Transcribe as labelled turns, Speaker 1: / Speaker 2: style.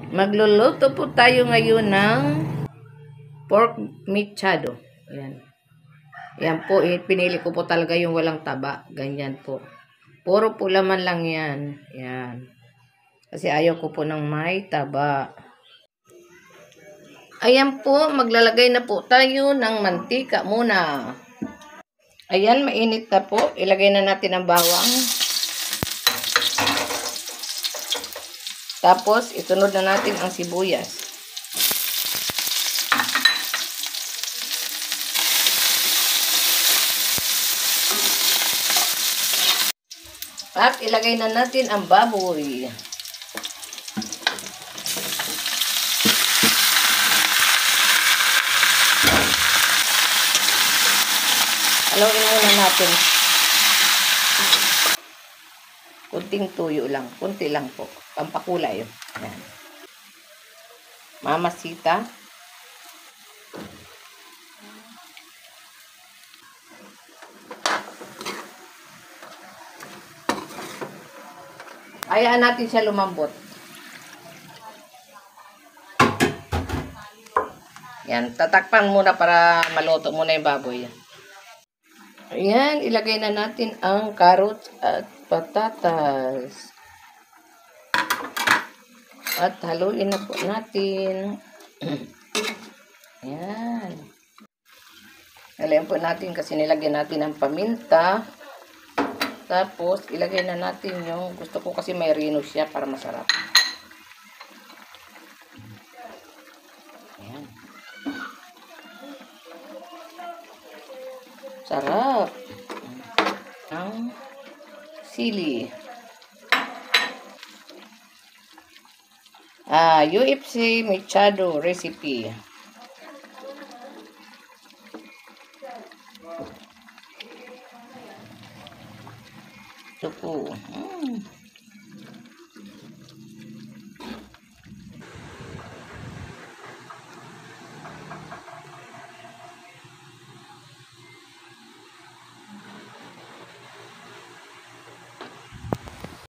Speaker 1: Magluluto po tayo ngayon ng pork mechado. Ayan. Ayan po, pinili ko po talaga yung walang taba. Ganyan po. Puro po laman lang yan. Ayan. Kasi ayaw ko po ng may taba. Ayan po, maglalagay na po tayo ng mantika muna. Ayan, mainit na po. Ilagay na natin ang bawang. Tapos, isunod na natin ang sibuyas. At ilagay na natin ang baboy. Haluin muna natin. Kunting tuyo lang. Kunti lang po. Pampakulay. Ayan. Mamasita. Hayaan natin siya lumambot. Yan. Tatakpan muna para maluto muna yung baboy. Ayan. Ilagay na natin ang carrots at patatas. At haluin na po natin. Ayan. Haluin po natin kasi nilagyan natin ang paminta. Tapos, ilagay na natin yung, gusto ko kasi may rino siya para masarap. Ayan. Sarap. Ang sili. UFC mechado recipe. Ito po.